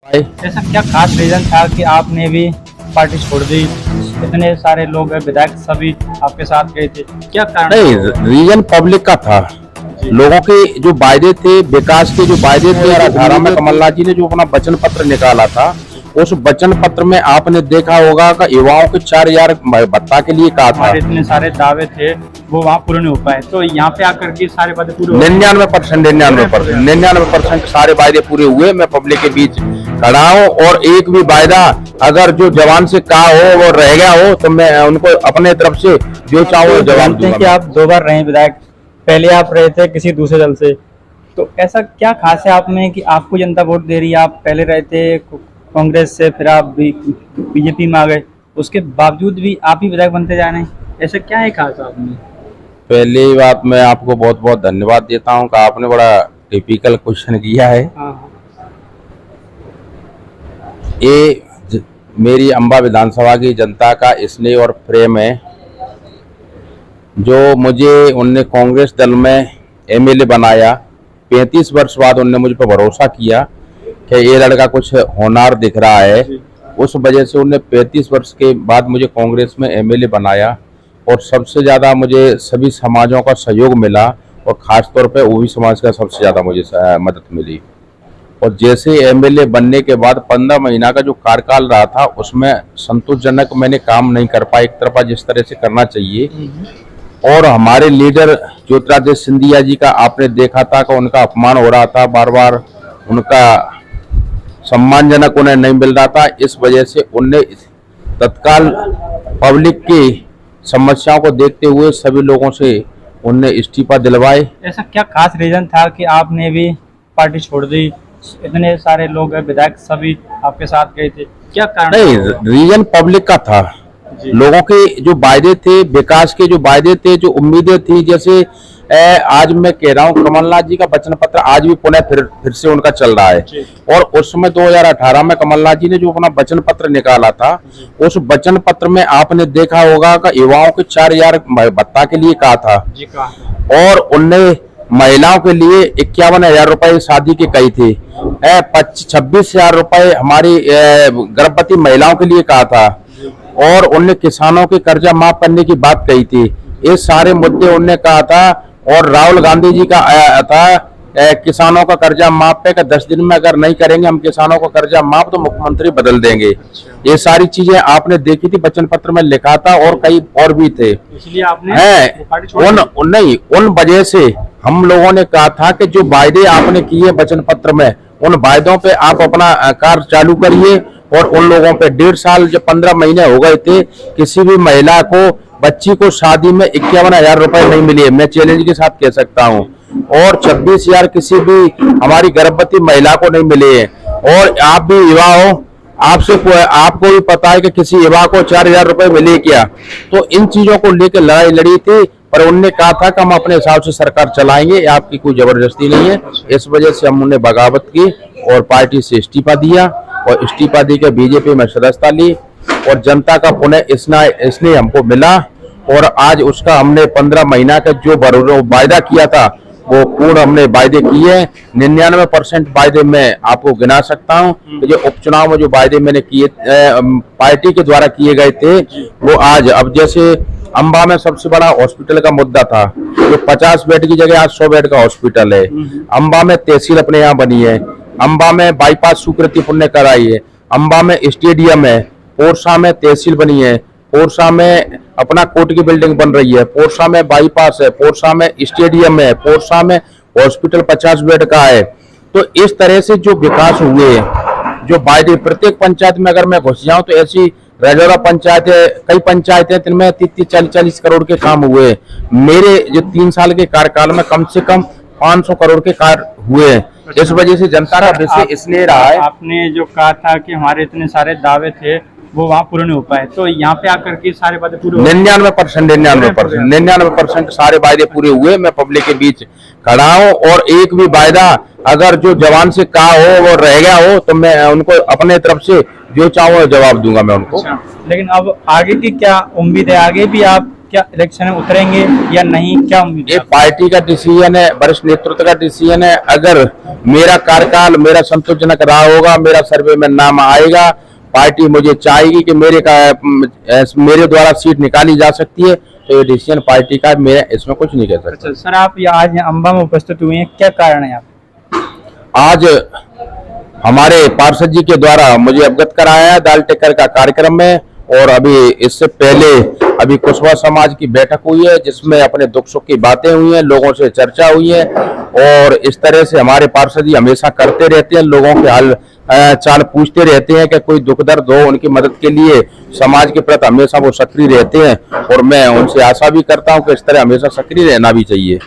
ऐसा क्या खास रीजन था कि आपने भी पार्टी छोड़ दी? इतने सारे लोग हैं, विधायक सभी आपके साथ गए थे, क्या कारण नहीं, था? रीजन पब्लिक का था। लोगों के जो वायदे थे, विकास के जो वायदे थे, 2018 में कमलनाथ जी ने जो अपना वचन पत्र निकाला था, उस वचन पत्र में आपने देखा होगा कि युवाओं के 4000 भत्ता के लिए कहा था। हमारे इतने सारे दावे थे वो वहाँ पूरे नहीं हो पाए, तो यहाँ पे आकर के सारे वादे पूरे हो गए। 99% सारे वायदे पूरे हुए। मैं पब्लिक के बीच खड़ा हूँ और एक भी वायदा अगर जो जवान से कहा हो वो रह गया हो तो मैं उनको अपने तरफ से जो चाहूँ वो जवाब जानते हैं कि दूंगा। आप 2 बार रहे विधायक, पहले आप रहे थे किसी दूसरे दल से, तो ऐसा क्या खास है आप में कि आपको जनता वोट दे रही है? आप पहले रहे थे कांग्रेस से, फिर आप बीजेपी में आ गए, उसके बावजूद भी आप ही विधायक बनते जा रहे हैं, ऐसा क्या है खास आप में? पहली बात मैं आपको बहुत बहुत धन्यवाद देता हूँ कि आपने बड़ा टिपिकल क्वेश्चन किया है। हाँ, ये मेरी अंबा विधानसभा की जनता का स्नेह और प्रेम है। जो मुझे उनने कांग्रेस दल में एमएलए बनाया, 35 वर्ष बाद उनने मुझ पर भरोसा किया कि ये लड़का कुछ होनहार दिख रहा है। उस वजह से उनने 35 वर्ष के बाद मुझे कांग्रेस में एमएलए बनाया और सबसे ज़्यादा मुझे सभी समाजों का सहयोग मिला और ख़ास तौर पे ओबी समाज का सबसे ज़्यादा मुझे मदद मिली। और जैसे एमएलए बनने के बाद 15 महीना का जो कार्यकाल रहा था उसमें संतोषजनक मैंने काम नहीं कर पाया एक तरफा जिस तरह से करना चाहिए। और हमारे लीडर ज्योतिरादित्य सिंधिया जी का आपने देखा था कि उनका अपमान हो रहा था, बार बार उनका सम्मानजनक उन्हें नहीं मिल रहा था। इस वजह से उनने तत्काल पब्लिक की समस्याओं को देखते हुए सभी लोगों से उनने इस्तीफा दिलवाए। ऐसा क्या खास रीजन था कि आपने भी पार्टी छोड़ दी? इतने सारे लोग हैं, विधायक सभी आपके साथ गए थे, क्या कारण नहीं, था? रीजन पब्लिक का था। लोगों के जो वायदे थे, विकास के जो वायदे थे, जो उम्मीदें थी, जैसे आज मैं कह रहा हूँ कमलनाथ जी का वचन पत्र आज भी पुनः फिर से उनका चल रहा है। और उस समय 2018 में कमलनाथ जी ने जो अपना वचन पत्र निकाला था, उस वचन पत्र में आपने देखा होगा कि युवाओं के 4000 भत्ता के लिए कहा था और उनने महिलाओं के लिए 51,000 रुपए शादी के कही थे, 26,000 रुपए हमारी गर्भवती महिलाओं के लिए कहा था और उनने किसानों के कर्जा माफ करने की बात कही थी। ये सारे मुद्दे उनने कहा था। और राहुल गांधी जी का था किसानों का कर्जा माफ है कि 10 दिन में अगर नहीं करेंगे हम किसानों का कर्जा माफ तो मुख्यमंत्री बदल देंगे। ये सारी चीजें आपने देखी थी, वचन पत्र में लिखा था और कई और भी थे। इसलिए आपने उन वजह से हम लोगों ने कहा था कि जो वायदे आपने किए वचन पत्र में, उन वायदों पे आप अपना कार्य चालू करिए। और उन लोगों पे 1.5 साल जब 15 महीने हो गए थे, किसी भी महिला को, बच्ची को शादी में 51,000 रुपए नहीं मिले, मैं चैलेंज के साथ कह सकता हूँ। और 26,000 किसी भी हमारी गर्भवती महिला को नहीं मिले हैं। और आप भी युवा हो, आपको भी पता है कि किसी युवा को 4,000 रुपए मिले क्या। तो इन चीजों को लेकर लड़ाई लड़ी थी, पर उनने कहा था कि हम अपने हिसाब से सरकार चलाएंगे, आपकी कोई जबरदस्ती नहीं है। इस वजह से हमने बगावत की और पार्टी से इस्तीफा दिया और इस्तीफा देकर बीजेपी में सदस्यता ली और जनता का पुनः स्नेह हमको मिला। और आज उसका हमने 15 महीना का जो वायदा किया था वो पूर्ण हमने वायदे किए। 99% वायदे मैं आपको गिना सकता हूँ। तो जो उपचुनाव में जो वायदे मैंने किए पार्टी के द्वारा किए गए थे वो आज, अब जैसे अंबा में सबसे बड़ा हॉस्पिटल का मुद्दा था, जो 50 बेड की जगह आज 100 बेड का हॉस्पिटल है। अंबा में तहसील अपने यहाँ बनी है, अंबा में बाईपास स्वीकृति पुण्य कराई है, अंबा में स्टेडियम है, पोरसा में तहसील बनी है, पोरसा में अपना कोर्ट की बिल्डिंग बन रही है, पोरसा में बाईपास है, पोरसा में स्टेडियम है, पोरसा में हॉस्पिटल 50 बेड का है। तो इस तरह से जो विकास हुए, जो वायदे प्रत्येक पंचायत में अगर मैं घुस जाऊं तो ऐसी रजौरा पंचायत है, कई पंचायतें जिनमें 30-40 करोड़ के काम हुए। मेरे जो 3 साल के कार्यकाल में कम से कम 500 करोड़ के कार्य हुए। इस वजह से जनता का विषय इसलिए रहा है। आपने जो कहा था कि हमारे इतने सारे दावे थे वो वहाँ पूरे नहीं हो पाए, तो यहाँ पे आकर के सारे वादे पूरे 99% सारे वायदे पूरे हुए। मैं पब्लिक के बीच खड़ा हूँ और एक भी वायदा अगर जो जवान से कहा हो वो रह गया हो तो मैं उनको अपने तरफ से जो चाहूँ जवाब दूंगा मैं उनको। लेकिन अब आगे की क्या उम्मीद है? आगे भी आप क्या इलेक्शन में उतरेंगे या नहीं, क्या उम्मीद ये है? पार्टी का डिसीजन है, वरिष्ठ नेतृत्व का डिसीजन है। अगर मेरा कार्यकाल मेरा संतोषजनक रहा होगा, मेरा सर्वे में नाम आएगा, पार्टी मुझे चाहेगी कि मेरे द्वारा सीट निकाली जा सकती है, तो ये डिसीजन पार्टी का है, मैं इसमें कुछ नहीं कह सकता। अच्छा सर, आप आज यहाँ अम्बा में उपस्थित हुए हैं, क्या कारण है आप? आज हमारे पार्षद जी के द्वारा मुझे अवगत कराया है दाल टिक्कर का कार्यक्रम में, और अभी इससे पहले अभी कुशवाहा समाज की बैठक हुई है जिसमें अपने दुख सुख की बातें हुई हैं, लोगों से चर्चा हुई है, और इस तरह से हमारे पार्षद जी हमेशा करते रहते हैं, लोगों के हाल चाल पूछते रहते हैं कि कोई दुख दर्द हो, उनकी मदद के लिए समाज के प्रति हमेशा वो सक्रिय रहते हैं, और मैं उनसे आशा भी करता हूं कि इस तरह हमेशा सक्रिय रहना भी चाहिए।